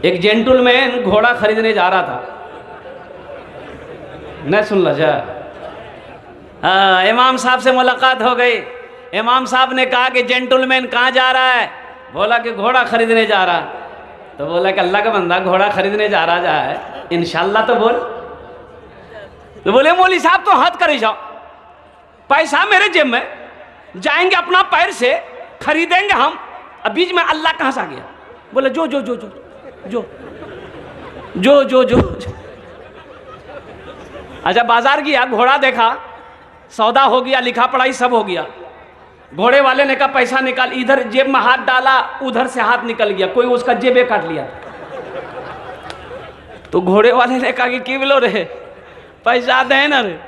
एक जेंटलमैन घोड़ा खरीदने जा रहा था। न सुन ला जा। इमाम साहब से मुलाकात हो गई। इमाम साहब ने कहा कि जेंटलमैन कहाँ जा रहा है? बोला कि घोड़ा खरीदने जा रहा। तो बोला कि अल्लाह का बंदा घोड़ा खरीदने जा रहा है, इंशाल्लाह तो बोल। तो बोले मौली साहब तो हद करे जाओ, पैसा मेरे जेब में, जाएंगे अपना पैर से खरीदेंगे हम, अब बीच में अल्लाह कहाँ से आ गया? बोले जो जो जो जो जो जो जो जो। अच्छा बाजार गया, घोड़ा देखा, सौदा हो गया, लिखा पढ़ाई सब हो गया। घोड़े वाले ने कहा पैसा निकाल, इधर जेब में हाथ डाला, उधर से हाथ निकल गया, कोई उसका जेबे काट लिया। तो घोड़े वाले ने कहा कि क्यों बोलो रे, पैसा दे ना रे।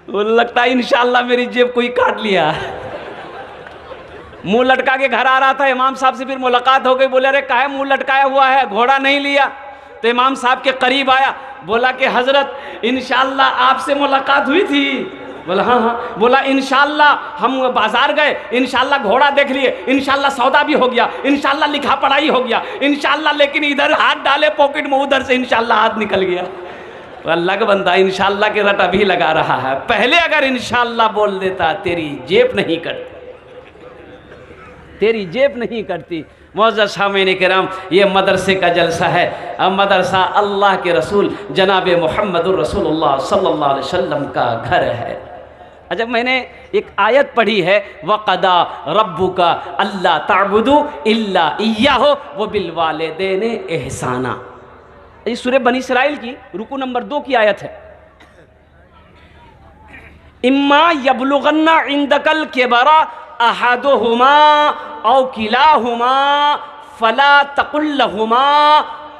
वो लगता है इंशाल्लाह मेरी जेब कोई काट लिया। मुंह लटका के घर आ रहा था, इमाम साहब से फिर मुलाकात हो गई। बोले अरे काहे मुंह लटकाया हुआ है, घोड़ा नहीं लिया? तो इमाम साहब के करीब आया, बोला कि हजरत इंशाल्लाह आपसे मुलाकात हुई थी। बोला हाँ हाँ। बोला इंशाल्लाह हम बाजार गए, इंशाल्लाह घोड़ा देख लिए, इंशाल्लाह सौदा भी हो गया, इंशाल्लाह लिखा पढ़ाई हो गया, इंशाल्लाह, लेकिन इधर हाथ डाले पॉकेट में, उधर से इंशाल्लाह हाथ निकल गया। तो अल्लाह का बंदा इंशाल्लाह के रट अभी लगा रहा है, पहले अगर इंशाल्लाह बोल देता तेरी जेब नहीं करती, तेरी जेब नहीं करती। मुअज़्ज़ज़ सामीन किराम, ये मदरसे का जलसा है। अब मदरसा अल्लाह के रसूल जनाब मुहम्मदुर रसूलुल्लाह सल्लल्लाहु अलैहि वसल्लम का घर है। अच्छा मैंने एक आयत पढ़ी है, वक़दा रब्बुका अल्ला ताबुदू इल्ला इय्याहु व बिल वालिदैनि इहसाना। ये सूरह बनी इस्राइल की रुकू नंबर 2 की आयत है। इम्मा यबलुगन्ना इंदकल किबरा अहदुहुमा औ किलाहुमा फला तकुल लहुमा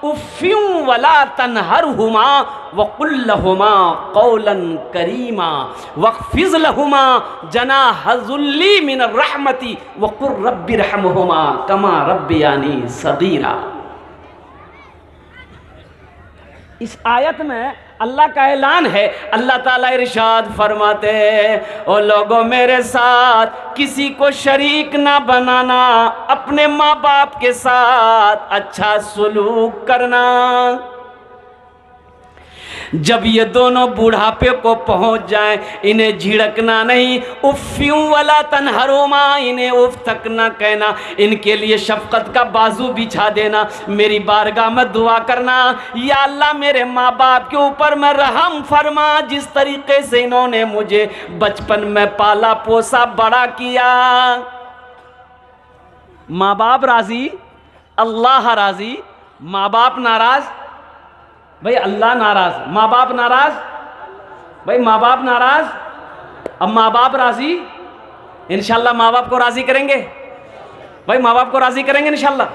उफ़्फ़िन वला तनहरहुमा वक़ुल लहुमा क़ौलन करीमा वख़्फ़िज़ लहुमा जनाहज़ुल्ली मिनर रहमति वक़ुल रब्बिरहमहुमा कमा रब्बियानी सग़ीरा। इस आयत में अल्लाह का ऐलान है। अल्लाह ताला इरशाद फरमाते हैं, ओ लोगों मेरे साथ किसी को शरीक ना बनाना, अपने माँ बाप के साथ अच्छा सलूक करना। जब ये दोनों बुढ़ापे को पहुंच जाएं, इन्हें झिड़कना नहीं, उफ़्फ़ियों वला तनहरुमा, इन्हें उफ़ तक ना कहना, इनके लिए शफ़क़त का बाजू बिछा देना, मेरी बारगाह में दुआ करना, या अल्लाह मेरे माँ बाप के ऊपर मैं रहम फरमा, जिस तरीक़े से इन्होंने मुझे बचपन में पाला पोसा बड़ा किया। माँ बाप राज़ी, अल्लाह राज़ी, माँ बाप नाराज़, भाई अल्लाह नाराज, माँ बाप नाराज, भाई माँ बाप नाराज, अब माँ बाप राजी, इंशाल्लाह माँ बाप को राजी करेंगे, भाई माँ बाप को राजी करेंगे इंशाल्लाह।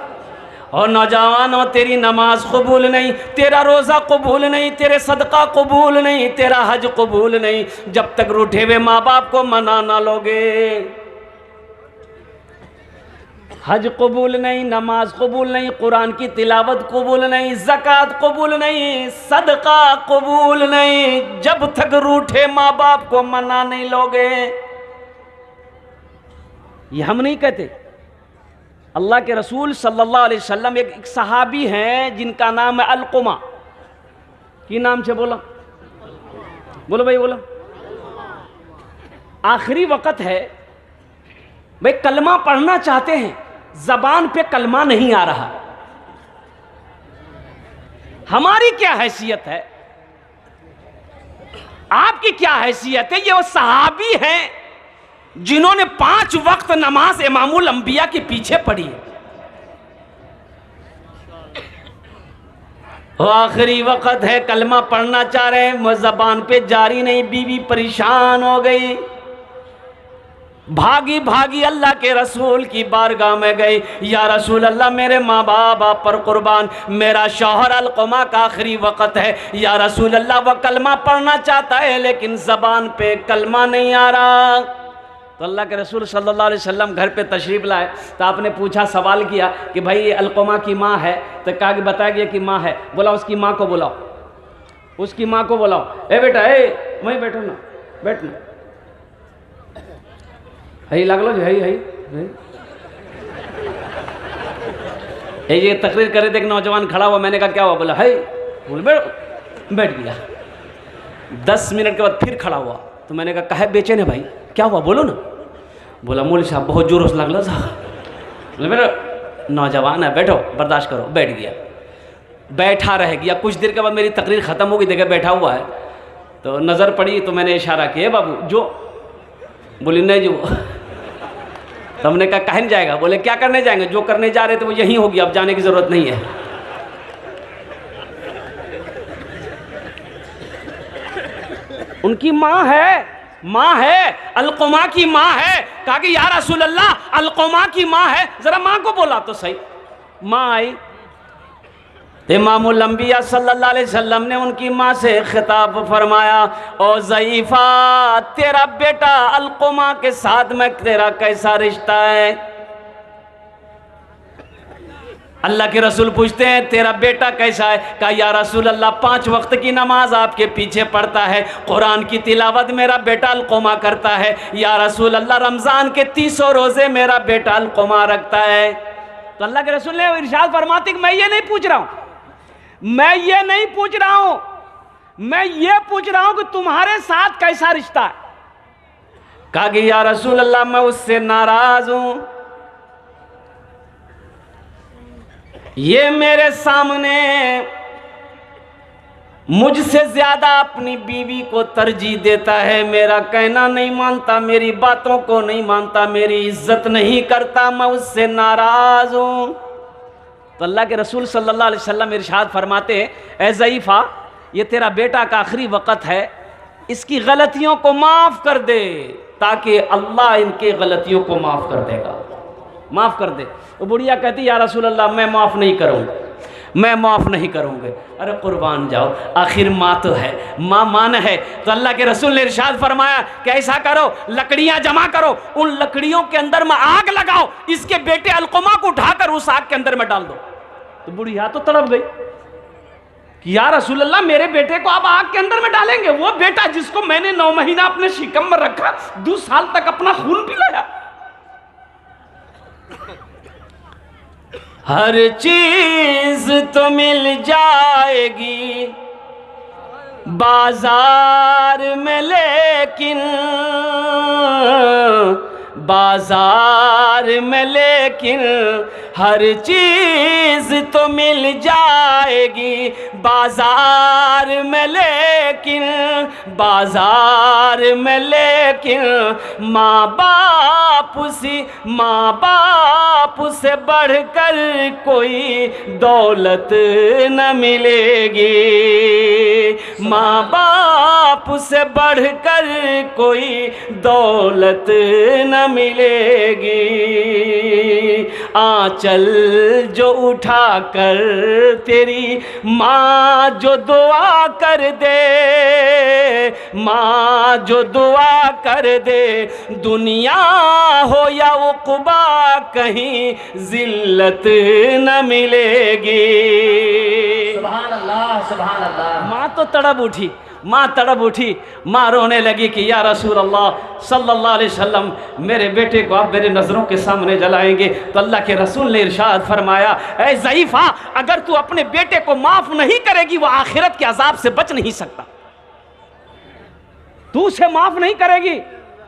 और नौजवानों तेरी नमाज कबूल नहीं, तेरा रोज़ा कबूल नहीं, तेरे सदका कबूल नहीं, तेरा हज कबूल नहीं, जब तक रूठे हुए माँ बाप को मना ना लोगे। हज कबूल नहीं, नमाज कबूल नहीं, कुरान की तिलावत कबूल नहीं, ज़कात कबूल नहीं, सदका कबूल नहीं, जब तक रूठे माँ बाप को मना नहीं लोगे। ये हम नहीं कहते, अल्लाह के रसूल सल्लल्लाहु अलैहि वसल्लम, एक सहाबी हैं जिनका नाम है अलकुमा। की नाम से बोला, बोलो भाई बोलो। आखिरी वक़्त है भाई, कलमा पढ़ना चाहते हैं, जबान पे कलमा नहीं आ रहा। हमारी क्या हैसियत है, आपकी क्या हैसियत है? ये वो सहाबी हैं जिन्होंने 5 वक्त नमाज इमामुल अंबिया के पीछे पढ़ी है। आखिरी वक्त है, कलमा पढ़ना चाह रहे हैं, जबान पे जारी नहीं, बीवी परेशान हो गई, भागी भागी अल्लाह के रसूल की बारगाह में गई। या रसूल अल्लाह, मेरे माँ बाप आप पर कुर्बान, मेरा शौहर अलकुमा का आखिरी वक़्त है। या रसूल अल्लाह, वह कलमा पढ़ना चाहता है लेकिन ज़बान पे कलमा नहीं आ रहा। तो अल्लाह के रसूल सल्लल्लाहु अलैहि वसल्लम घर पे तशरीफ़ लाए, तो आपने पूछा, सवाल किया कि भाई ये अलकुमा की माँ है? तो कहा कि बताया गया कि माँ है। बोला उसकी माँ को बुलाओ, उसकी माँ को बुलाओ। ए बेटा, ए वहीं बैठो ना, बैठना, है लग लो, है ये तकरीर करे थे, एक नौजवान खड़ा हुआ, मैंने कहा क्या हुआ? बोला है, बोल बैठ गया। 10 मिनट के बाद फिर खड़ा हुआ, तो मैंने कहा काहे बेचैन है भाई, क्या हुआ बोलो ना? बोला मौलवी साहब बहुत जोरों से लगला था। मेरा नौजवान है, बैठो बर्दाश्त करो। बैठ गया, बैठा रह गया। कुछ देर के बाद मेरी तकरीर ख़त्म हो गई, देखा बैठा हुआ है, तो नज़र पड़ी तो मैंने इशारा किया, बाबू जो। बोली नहीं जो। तो हमने कहा काहे नहीं जाएगा? बोले क्या करने जाएंगे, जो करने जा रहे थे वो यहीं होगी, अब जाने की ज़रूरत नहीं है। उनकी माँ है, अलक़मा की माँ है। कहा कि या रसूल अल्लाह, अलक़मा की माँ है, ज़रा माँ को बोला तो सही। माँ आई, इमामुल अंबिया सल्लल्लाहु अलैहि वसल्लम ने उनकी माँ से खिताब फरमाया, ओ ज़ईफ़ा, तेरा बेटा अलक़मा के साथ में तेरा कैसा रिश्ता है? अल्लाह के रसूल पूछते हैं तेरा बेटा कैसा है? कहा या रसूल अल्लाह 5 वक्त की नमाज आपके पीछे पढ़ता है, कुरान की तिलावत मेरा बेटा अलक़मा करता है। या रसूल अल्लाह रमज़ान के 30 रोज़े मेरा बेटा अलक़मा रखता है। तो अल्लाह के रसूल ने इरशाद फरमाते कि मैं ये नहीं पूछ रहा हूँ, मैं ये पूछ रहा हूँ कि तुम्हारे साथ कैसा रिश्ता है। कहा कि या रसूल अल्लाह मैं उससे नाराज हूँ, ये मेरे सामने मुझसे ज्यादा अपनी बीवी को तरजीह देता है, मेरा कहना नहीं मानता, मेरी बातों को नहीं मानता, मेरी इज्जत नहीं करता, मैं उससे नाराज हूँ। तो अल्लाह के रसूल सल्लल्लाहु अलैहि वसल्लम इरशाद फरमाते हैं, ए ज़ईफ़ा, ये तेरा बेटा का आखिरी वक़्त है, इसकी गलतियों को माफ़ कर दे, ताकि अल्लाह इनके गलतियों को माफ़ कर देगा, माफ़ कर दे। वो बुढ़िया कहती या रसूल अल्लाह मैं माफ़ नहीं करूँगा, मैं माफ़ नहीं करूँगे। अरे कुर्बान जाओ, आखिर माँ तो है, माँ मान है। तो अल्लाह के रसूल ने इरशाद फरमाया कि ऐसा करो, लकड़ियाँ जमा करो, उन लकड़ियों के अंदर में आग लगाओ, इसके बेटे अलक़मा को उठाकर उस आग के अंदर में डाल दो। तो बुढ़िया तो तड़प गई कि या रसूल अल्लाह मेरे बेटे को आप आग के अंदर में डालेंगे? वो बेटा जिसको मैंने 9 महीना अपने शिकम में रखा, 2 साल तक अपना खून पिलाया। हर चीज तो मिल जाएगी बाजार में, लेकिन बाजार में, लेकिन हर चीज तो मिल जाएगी बाजार में, लेकिन बाजार में, लेकिन माँ बाप से बढ़कर कोई दौलत न मिलेगी, माँ बाप से बढ़कर कोई दौलत न मिलेगी। आंचल जो उठा कर तेरी माँ जो दुआ कर दे, माँ जो दुआ कर दे, दुनिया हो या उक़बा कहीं जिल्लत न मिलेगी। सुभान अल्लाह, सुभान अल्लाह। माँ तो तड़प उठी, माँ तड़प उठी, माँ रोने लगी कि या रसूल अल्लाह सल्लल्लाहु अलैहि वसल्लम मेरे बेटे को आप मेरे नज़रों के सामने जलाएंगे। तो अल्लाह के रसूल ने इरशाद फरमाया, ऐ ज़ईफ़ा, अगर तू अपने बेटे को माफ़ नहीं करेगी वो आखिरत के अजाब से बच नहीं सकता, तू उसे माफ़ नहीं करेगी।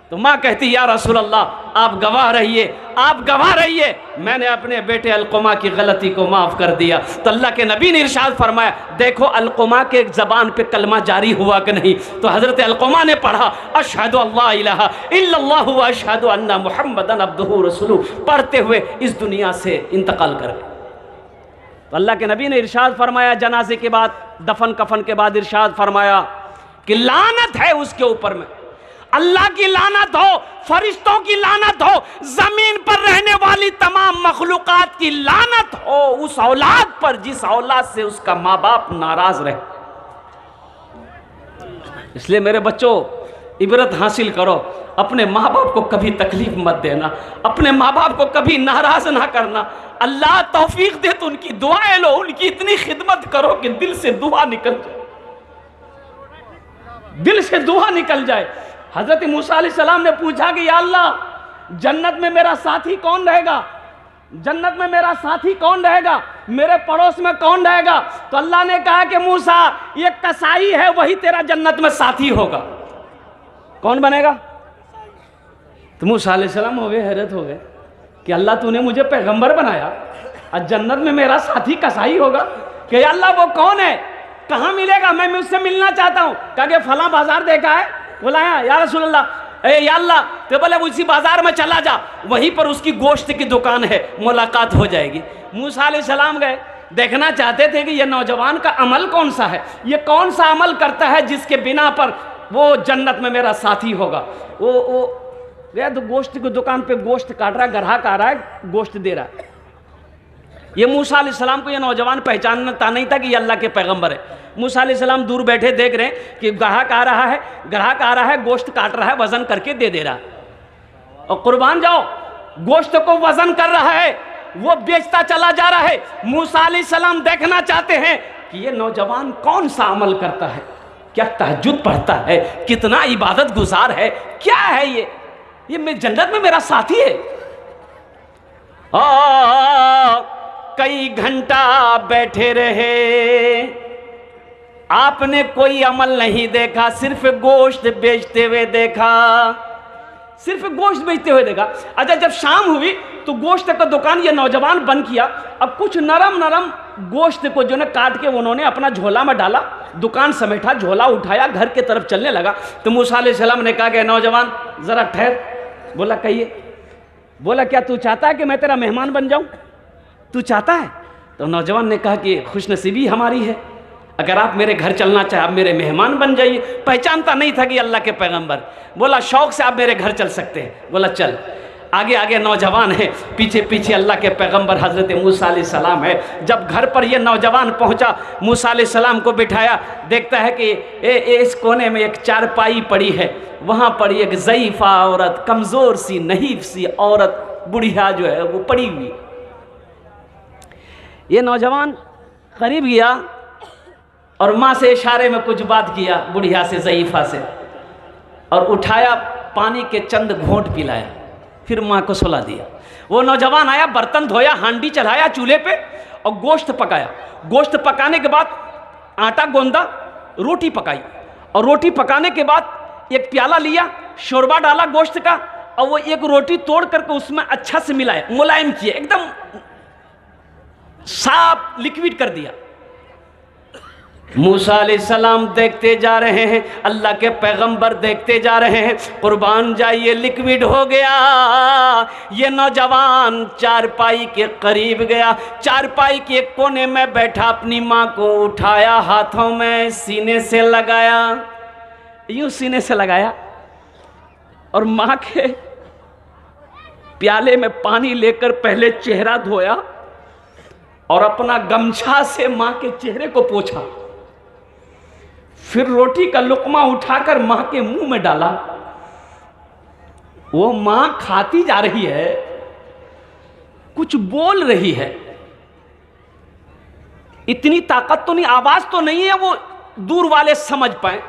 तो माँ कहती या रसूल अल्लाह आप गवाह रहिए, आप गवाह रहिए, मैंने अपने बेटे अलक़मा की गलती को माफ़ कर दिया। तो अल्लाह के नबी ने इरशाद फरमाया, देखो अलक़मा के ज़बान पे कलमा जारी हुआ कि नहीं? तो हज़रत अलक़मा ने पढ़ा अशहदु अल्ला इलाहा इल्लल्लाहु व अशहदु अन्ना मुहम्मदन अब्दुहु रसूलुहु, पढ़ते हुए इस दुनिया से इंतकाल कर गए। तो अल्लाह के नबी ने इरशाद फरमाया, जनाजे के बाद, दफन कफन के बाद इरशाद फरमाया कि लानत है उसके ऊपर में, अल्लाह की लानत हो, फरिश्तों की लानत हो, जमीन पर रहने वाली तमाम मखलूकात की लानत हो उस औलाद पर जिस औलाद से उसका माँ बाप नाराज रहे। इसलिए मेरे बच्चों इबरत हासिल करो, अपने माँ बाप को कभी तकलीफ मत देना, अपने माँ बाप को कभी नाराज ना करना। अल्लाह तौफीक दे तो उनकी दुआएं लो, उनकी इतनी खिदमत करो कि दिल से दुआ निकल जाए, दिल से दुआ निकल जाए। हजरत मूसा अलैहिस्सलाम ने पूछा कि या अल्लाह जन्नत में मेरा साथी कौन रहेगा, जन्नत में मेरा साथी कौन रहेगा? मेरे पड़ोस में कौन रहेगा? तो अल्लाह ने कहा कि मूसा ये कसाई है, वही तेरा जन्नत में साथी होगा। कौन बनेगा? तो मूसा अलैहिस्सलाम हो गए, हैरत हो गए कि अल्लाह तूने मुझे पैगंबर बनाया और जन्नत में मेरा साथी कसाई होगा? कि अल्लाह वो कौन है, कहाँ मिलेगा, मैं उससे मिलना चाहता हूँ। कहा कि फला बाजार देखा है? बोला या रसूल अल्लाह, या अल्लाह। तो बोले उसी बाजार में चला जा, वहीं पर उसकी गोश्त की दुकान है, मुलाकात हो जाएगी। मूसा अलैहिस्सलाम गए, देखना चाहते थे कि ये नौजवान का अमल कौन सा है, ये कौन सा अमल करता है जिसके बिना पर वो जन्नत में मेरा साथी होगा। वो गया तो गोश्त की दुकान पे गोश्त काट रहा है, ग्राहक आ रहा है, गोश्त दे रहा है। ये मूसा अलैहिस्सलाम को ये नौजवान पहचानता नहीं था कि ये अल्लाह के पैगंबर है। मूसा अलैहिस्सलाम दूर बैठे देख रहे हैं कि ग्राहक आ रहा है, गोश्त काट रहा है, वजन करके दे दे रहा है। और कुर्बान जाओ, गोश्त को वजन कर रहा है, वो बेचता चला जा रहा है। मूसा अलैहिस्सलाम देखना चाहते हैं कि ये नौजवान कौन सा अमल करता है, क्या तहज्जुद पढ़ता है, कितना इबादत गुजार है, क्या है ये मैं जन्नत में मेरा साथी है। कई घंटा बैठे रहे, आपने कोई अमल नहीं देखा, सिर्फ गोश्त बेचते हुए देखा, सिर्फ गोश्त बेचते हुए देखा। अच्छा, जब शाम हुई तो गोश्त का दुकान ये नौजवान बंद किया। अब कुछ नरम नरम गोश्त को जो है काट के उन्होंने अपना झोला में डाला, दुकान समेटा, झोला उठाया, घर के तरफ चलने लगा। तो मूसा अलैहिस्सलाम ने कहा कि नौजवान जरा ठहर। बोला कहिए। बोला क्या तू चाहता है कि मैं तेरा मेहमान बन जाऊं? तू चाहता है? तो नौजवान ने कहा कि खुशनसीबी हमारी है, अगर आप मेरे घर चलना चाहे, आप मेरे मेहमान बन जाइए। पहचानता नहीं था कि अल्लाह के पैगंबर। बोला शौक से आप मेरे घर चल सकते हैं। बोला चल। आगे आगे नौजवान है, पीछे पीछे अल्लाह के पैगंबर हज़रत मूसा अलैहिस्सलाम है। जब घर पर ये नौजवान पहुंचा, मूसा अलैहिस्सलाम को बिठाया, देखता है कि इस कोने में एक चारपाई पड़ी है, वहाँ पर एक ज़ईफ़ा औरत, कमज़ोर सी नहीफ सी औरत, बुढ़िया जो है वो पड़ी हुई। ये नौजवान करीब गया और माँ से इशारे में कुछ बात किया, बुढ़िया से, ज़ईफ़ा से, और उठाया, पानी के चंद घोंट पिलाया, फिर माँ को सुला दिया। वो नौजवान आया, बर्तन धोया, हांडी चढ़ाया चूल्हे पे और गोश्त पकाया। गोश्त पकाने के बाद आटा गोंदा, रोटी पकाई, और रोटी पकाने के बाद एक प्याला लिया, शोरबा डाला गोश्त का, और वो एक रोटी तोड़ करके उसमें अच्छा से मिलाया, मुलायम किया, एकदम साफ लिक्विड कर दिया। मूसा अलैहिस्सलाम देखते जा रहे हैं, अल्लाह के पैगंबर देखते जा रहे हैं। कुर्बान जाइए, लिक्विड हो गया। ये नौजवान चारपाई के करीब गया, चारपाई के कोने में बैठा, अपनी माँ को उठाया, हाथों में सीने से लगाया, यूं सीने से लगाया, और माँ के प्याले में पानी लेकर पहले चेहरा धोया और अपना गमछा से माँ के चेहरे को पोंछा। फिर रोटी का लुकमा उठाकर माँ के मुंह में डाला। वो माँ खाती जा रही है, कुछ बोल रही है, इतनी ताकत तो नहीं, आवाज तो नहीं है वो दूर वाले समझ पाए।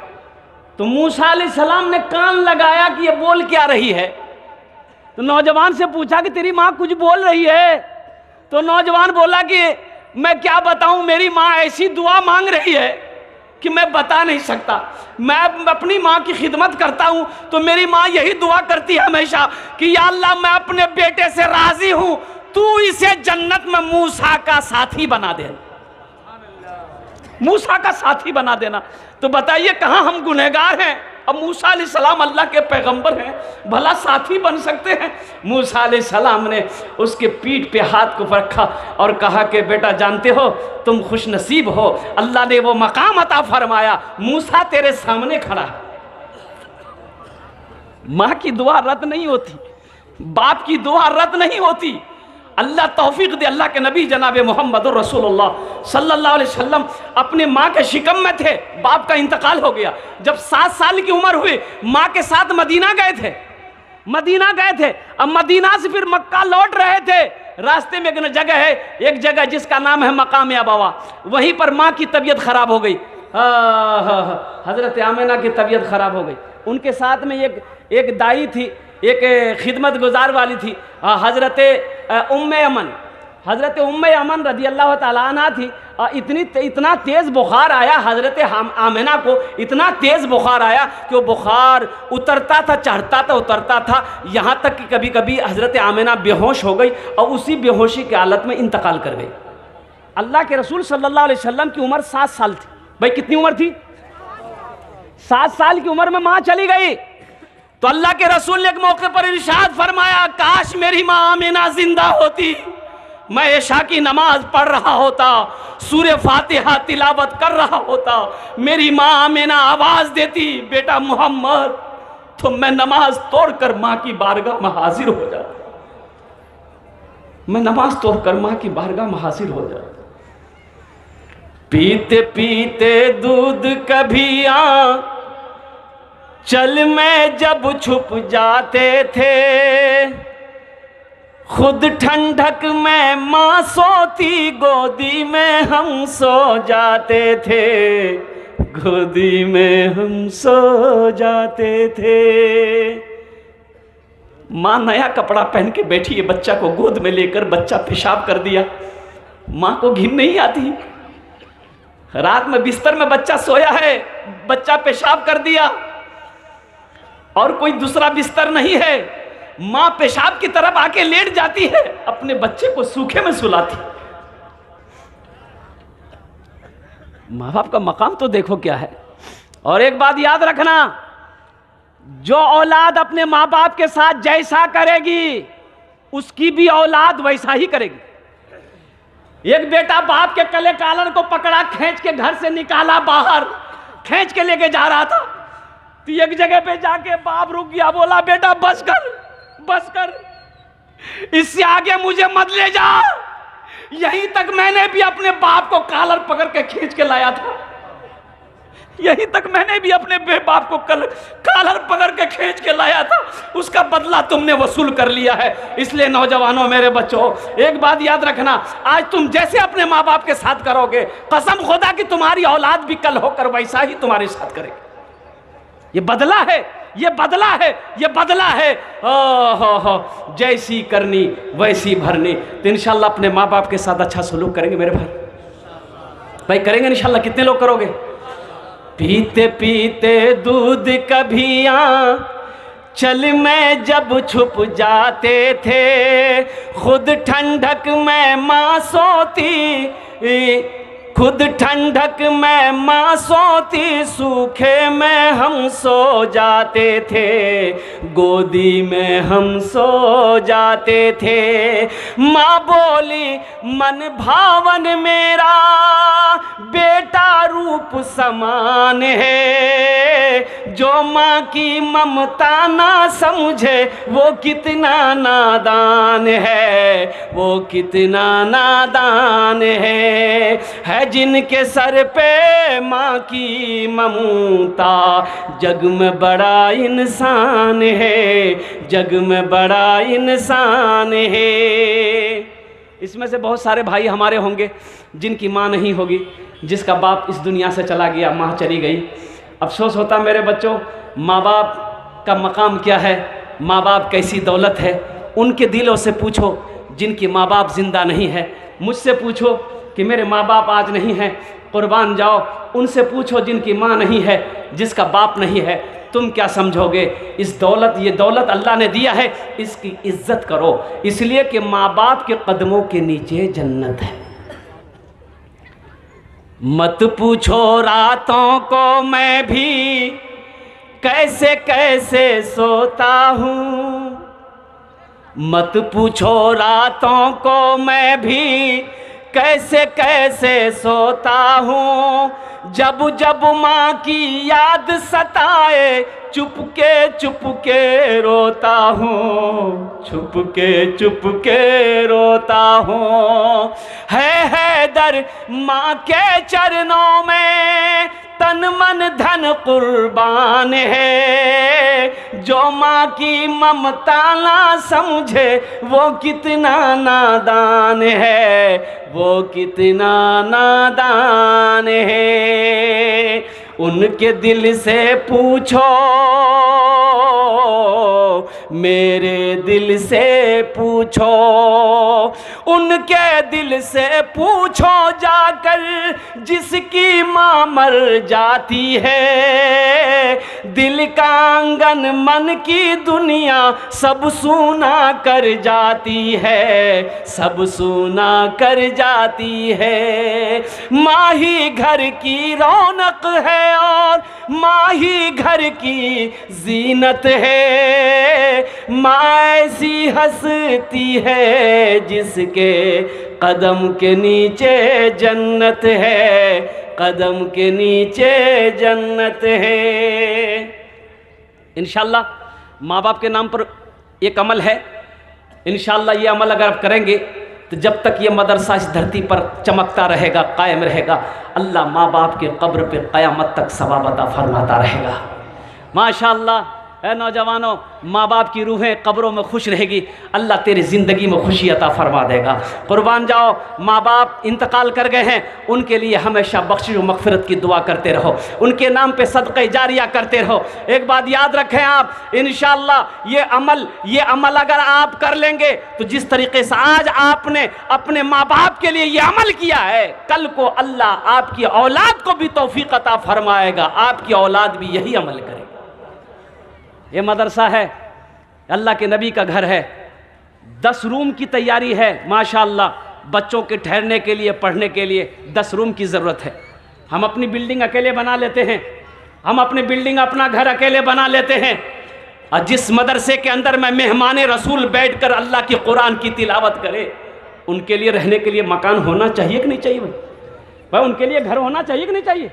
तो मूसा अलैहिस्सलाम ने कान लगाया कि ये बोल क्या रही है। तो नौजवान से पूछा कि तेरी माँ कुछ बोल रही है? तो नौजवान बोला कि मैं क्या बताऊं, मेरी माँ ऐसी दुआ मांग रही है कि मैं बता नहीं सकता। मैं अपनी माँ की खिदमत करता हूँ तो मेरी माँ यही दुआ करती है हमेशा कि या अल्लाह, मैं अपने बेटे से राजी हूँ, तू इसे जन्नत में मूसा का साथी बना दे, मूसा का साथी बना देना। तो बताइए कहाँ हम गुनहगार हैं? अब मूसा अलैहिस्सलाम अल्लाह के पैगंबर हैं, भला साथी बन सकते हैं? मूसा अलैहिस्सलाम ने उसके पीठ पे हाथ को रखा और कहा कि बेटा जानते हो तुम खुश नसीब हो, अल्लाह ने वो मकाम अता फरमाया, मूसा तेरे सामने खड़ा है। माँ की दुआ रद्द नहीं होती, बाप की दुआ रद्द नहीं होती। अल्लाह तौफीक दे। अल्लाह के नबी जनाब मोहम्मद रसूलुल्लाह सल्लल्लाहु अलैहि वसल्लम अपने माँ के शिकम में थे, बाप का इंतकाल हो गया। जब 7 साल की उम्र हुई, माँ के साथ मदीना गए थे, मदीना गए थे। अब मदीना से फिर मक्का लौट रहे थे, रास्ते में एक जगह है, एक जगह जिसका नाम है मकाम अबवा, वहीं पर माँ की तबीयत खराब हो गई। हजरत आमिना की तबीयत खराब हो गई। उनके साथ में एक दाई थी, एक खिदमत गुजार वाली थी, हजरत उम्मे अमन। हज़रत उम्मे अमन रज़ी अल्लाह ताला अन्हा थी, इतना तेज़ बुखार आया हज़रत आमिना को, इतना तेज़ बुखार आया कि वो बुखार उतरता था, चढ़ता था, उतरता था, यहाँ तक कि कभी कभी हज़रत आमिना बेहोश हो गई और उसी बेहोशी की हालत में इंतकाल कर गई। अल्लाह के रसूल सल्लल्लाहु अलैहि वसल्लम की उम्र 7 साल थी। भाई कितनी उम्र थी? 7 साल की उम्र में माँ चली गई। तो अल्लाह के रसूल ने एक मौके पर इरशाद फरमाया, काश मेरी माँ आमिना जिंदा होती, मैं इशा की नमाज पढ़ रहा होता, सूरह फातिहा तिलावत कर रहा होता, मेरी माँ आमिना आवाज देती बेटा मोहम्मद, तो मैं नमाज तोड़कर माँ की बारगाह में हाजिर हो जाता, मैं नमाज तोड़कर माँ की बारगाह में हाजिर हो जाता। पीते पीते दूध कभी चल में जब छुप जाते थे, खुद ठंडक में माँ सोती, गोदी में हम सो जाते थे, गोदी में हम सो जाते थे। माँ नया कपड़ा पहन के बैठी है, बच्चा को गोद में लेकर, बच्चा पेशाब कर दिया, माँ को घिन नहीं आती। रात में बिस्तर में बच्चा सोया है, बच्चा पेशाब कर दिया और कोई दूसरा बिस्तर नहीं है, माँ पेशाब की तरफ आके लेट जाती है, अपने बच्चे को सूखे में सुलाती। माँ बाप का मकाम तो देखो क्या है। और एक बात याद रखना, जो औलाद अपने माँ बाप के साथ जैसा करेगी उसकी भी औलाद वैसा ही करेगी। एक बेटा बाप के कले कालर को पकड़ा, खींच के घर से निकाला बाहर, खींच के लेके जा रहा था, तो एक जगह पे जाके बाप रुक गया, बोला बेटा बस कर, बस कर, इससे आगे मुझे मत ले जा। यहीं तक मैंने भी अपने बाप को कालर पकड़ के खींच के लाया था, यहीं तक मैंने भी अपने बाप को कालर पकड़ के खींच के लाया था, उसका बदला तुमने वसूल कर लिया है। इसलिए नौजवानों, मेरे बच्चों, एक बात याद रखना, आज तुम जैसे अपने माँ बाप के साथ करोगे, कसम खुदा कि तुम्हारी औलाद भी कल होकर वैसा ही तुम्हारे साथ करेगी। ये बदला है, ये बदला है, ये बदला है। हो जैसी करनी वैसी भरनी। तो इंशाल्लाह अपने माँ बाप के साथ अच्छा सलूक करेंगे मेरे भाई करेंगे इंशाल्लाह। कितने लोग करोगे? पीते पीते दूध कभी चल में जब छुप जाते थे, खुद ठंडक में माँ सोती, खुद ठंडक में माँ सोती, सूखे में हम सो जाते थे, गोदी में हम सो जाते थे। माँ बोली मन भावन मेरा बेटा रूप समान है, जो माँ की ममता ना समझे वो कितना नादान है, वो कितना नादान है जिनके सर पे माँ की ममता, जग में बड़ा इंसान है, जग में बड़ा इंसान है। इसमें से बहुत सारे भाई हमारे होंगे जिनकी माँ नहीं होगी, जिसका बाप इस दुनिया से चला गया, माँ चली गई। अफसोस होता मेरे बच्चों, माँ बाप का मकाम क्या है, माँ बाप कैसी दौलत है। उनके दिलों से पूछो जिनकी माँ बाप जिंदा नहीं है। मुझसे पूछो कि मेरे माँ बाप आज नहीं हैं, कुर्बान जाओ। उनसे पूछो जिनकी माँ नहीं है, जिसका बाप नहीं है, तुम क्या समझोगे? इस दौलत, ये दौलत अल्लाह ने दिया है, इसकी इज्जत करो, इसलिए कि माँ बाप के कदमों के नीचे जन्नत है। मत पूछो रातों को मैं भी कैसे कैसे सोता हूँ, मत पूछो रातों को मैं भी कैसे कैसे सोता हूँ, जब जब माँ की याद सताए चुपके रोता हूँ, चुपके रोता हूँ। है दर माँ के चरणों में तन मन धन कुर्बान है, जो माँ की ममता ना समझे वो कितना नादान है, वो कितना नादान है। उनके दिल से पूछो मेरे दिल से पूछो, उनके दिल से पूछो जाकर जिसकी माँ मर जाती है। दिल का आंगन मन की दुनिया सब सूना कर जाती है, सब सूना कर जाती है। माँ ही घर की रौनक है और माँ ही घर की जीनत है। माँ ऐसी हंसती है जिसके कदम के नीचे जन्नत है, कदम के नीचे जन्नत है। इंशाअल्लाह माँ बाप के नाम पर एक अमल है, इंशाअल्लाह ये अमल अगर आप करेंगे तो जब तक ये मदरसा इस धरती पर चमकता रहेगा, कायम रहेगा, अल्लाह माँ बाप के कब्र पे क़यामत तक सवाब अता फरमाता रहेगा। माशाअल्लाह ऐ नौजवानों, माँ बाप की रूहें कब्रों में खुश रहेगी, अल्लाह तेरी ज़िंदगी में खुशी अता फरमा देगा। कुर्बान जाओ, माँ बाप इंतकाल कर गए हैं, उनके लिए हमेशा बख्शिश व मग़फ़िरत की दुआ करते रहो, उनके नाम पे सदक़े जारिया करते रहो। एक बात याद रखें आप, इंशाअल्लाह ये अमल अगर आप कर लेंगे तो जिस तरीके से आज आपने अपने माँ बाप के लिए ये अमल किया है, कल को अल्लाह आपकी औलाद को भी तौफ़ीक़ अता फरमाएगा, आपकी औलाद भी यही अमल करेगी। ये मदरसा है, अल्लाह के नबी का घर है, 10 रूम की तैयारी है माशाअल्लाह। बच्चों के ठहरने के लिए, पढ़ने के लिए 10 रूम की ज़रूरत है। हम अपनी बिल्डिंग अकेले बना लेते हैं, हम अपनी बिल्डिंग अपना घर अकेले बना लेते हैं, और जिस मदरसे के अंदर में मेहमान रसूल बैठकर अल्लाह की कुरान की तिलावत करे, उनके लिए रहने के लिए मकान होना चाहिए कि नहीं चाहिए भाई? उनके लिए घर होना चाहिए कि नहीं चाहिए?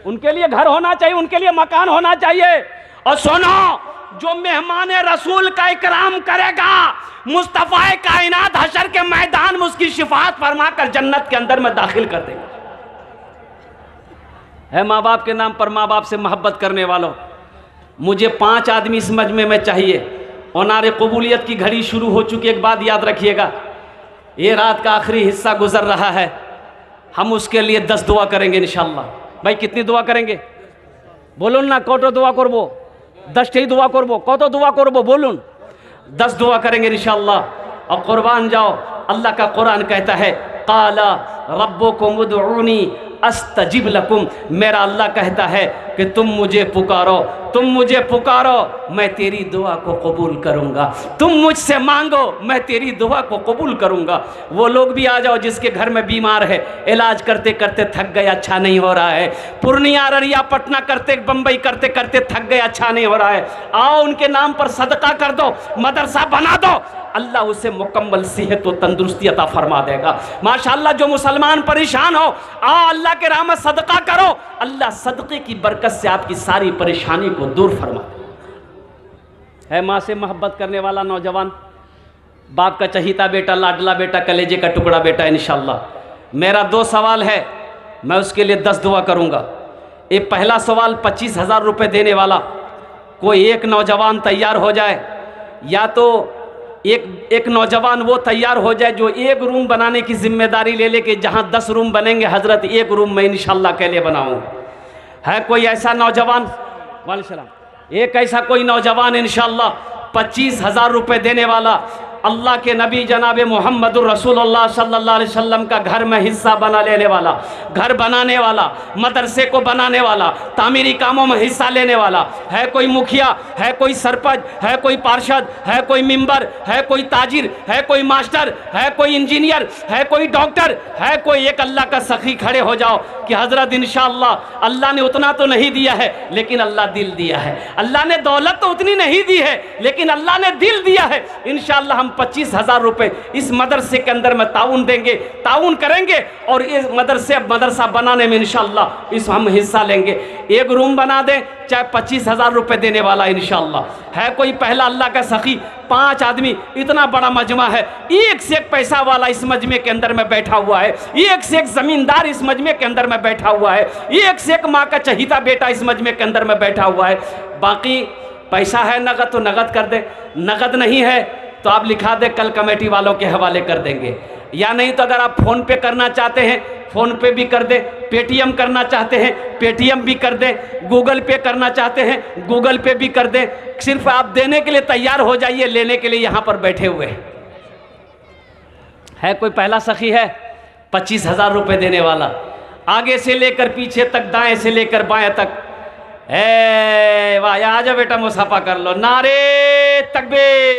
उनके लिए घर होना चाहिए, उनके लिए मकान होना चाहिए। और सुनो, जो मेहमान रसूल का इकराम करेगा, मुस्तफ़ा कायनात हशर के मैदान में उसकी शिफाअत फरमाकर जन्नत के अंदर में दाखिल कर देगा। है माँ बाप के नाम पर माँ बाप से मोहब्बत करने वालों, मुझे 5 आदमी इस मजमे में चाहिए। औनारे कबूलियत की घड़ी शुरू हो चुकी। एक बात याद रखिएगा, ये रात का आखिरी हिस्सा गुजर रहा है, हम उसके लिए 10 दुआ करेंगे इंशाअल्लाह। भाई कितनी दुआ करेंगे बोलून ना? कोटो दुआ करबो, 10टी दुआ करबो, कत दुआ करबो बोलून? 10 दुआ करेंगे इंशाअल्लाह। और कुर्बान जाओ, अल्लाह का कुरान कहता है, काला रब्बुकुम उदऊनी अस्तजिब लकुम। मेरा अल्लाह कहता है कि तुम मुझे पुकारो, तुम मुझे पुकारो, मैं तेरी दुआ को कबूल करूँगा। तुम मुझसे मांगो, मैं तेरी दुआ को कबूल करूँगा। वो लोग भी आ जाओ जिसके घर में बीमार है, इलाज करते करते थक गए, अच्छा नहीं हो रहा है, पूर्णिया, अररिया, पटना करते, बम्बई करते करते थक गए, अच्छा नहीं हो रहा है, आओ उनके नाम पर सदका कर दो, मदरसा बना दो, अल्लाह उसे मुकम्मल सेहत और तंदुरुस्ती अता फरमा देगा। माशाअल्लाह, जो मुसलमान परेशान हो, आओ अल्लाह के राह में सदका करो, अल्लाह सदक़े की बरकत से आपकी सारी परेशानी को दूर फरमा दे। है माँ से मोहब्बत करने वाला नौजवान, बाप का चहीता बेटा, लाडला बेटा, कलेजे का टुकड़ा बेटा, इंशाअल्लाह मेरा 2 सवाल है, मैं उसके लिए 10 दुआ करूँगा। एक पहला सवाल 25,000 रुपये देने वाला कोई एक नौजवान तैयार हो जाए, या तो एक नौजवान वो तैयार हो जाए जो एक रूम बनाने की जिम्मेदारी ले ले कि जहाँ 10 रूम बनेंगे हजरत, एक रूम मैं इंशाअल्लाह के लिए बनाऊँगा। है कोई ऐसा नौजवान? वालेकुम, एक ऐसा कोई नौजवान इंशाअल्लाह 25,000 रुपये देने वाला, अल्लाह के नबी जनाब मोहम्मदुर रसूलुल्लाह सल्लल्लाहु अलैहि वसल्लम का घर में हिस्सा बना लेने वाला, घर बनाने वाला, मदरसे को बनाने वाला, तामीरी कामों में हिस्सा लेने वाला। है कोई मुखिया, है कोई सरपंच, है कोई पार्षद, है कोई मेंबर, है कोई ताजिर, है कोई मास्टर, है कोई इंजीनियर, है कोई डॉक्टर, है कोई एक अल्लाह का सखी, खड़े हो जाओ कि हजरत इंशाअल्लाह अल्लाह ने उतना तो नहीं दिया है लेकिन अल्लाह दिल दिया है, अल्लाह ने दौलत तो उतनी नहीं दी है लेकिन अल्लाह ने दिल दिया है। इंशाअल्लाह हम 25,000 रुपये इस मदरसे के अंदर में ताउन देंगे, ताउन करेंगे और इस मदरसा बनाने में इंशाअल्लाह इस हम हिस्सा लेंगे। एक रूम बना दें, चाहे 25,000 रुपये देने वाला इंशाअल्लाह। है कोई पहला अल्लाह का सखी, 5 आदमी, इतना बड़ा मजमा है, एक से एक पैसा वाला इस मजमे के अंदर में बैठा हुआ है, एक से एक जमींदार इस मजमे के अंदर में बैठा हुआ है, एक से एक माँ का चहीता बेटा इस मजमे के अंदर में बैठा हुआ है। बाकी पैसा है नगद तो नगद कर दे, नगद नहीं है तो आप लिखा दे, कल कमेटी वालों के हवाले कर देंगे। या नहीं तो अगर आप फ़ोन पे करना चाहते हैं फ़ोन पे भी कर दें, पेटीएम करना चाहते हैं पेटीएम भी कर दें, गूगल पे करना चाहते हैं गूगल पे भी कर दें। सिर्फ आप देने के लिए तैयार हो जाइए, लेने के लिए यहाँ पर बैठे हुए हैं। है कोई पहला सखी है 25,000 रुपये देने वाला, आगे से लेकर पीछे तक, दाएं से लेकर बाएं तक। वाह, आ जाओ बेटा, मुसाफा कर लो। नारे तकबीर।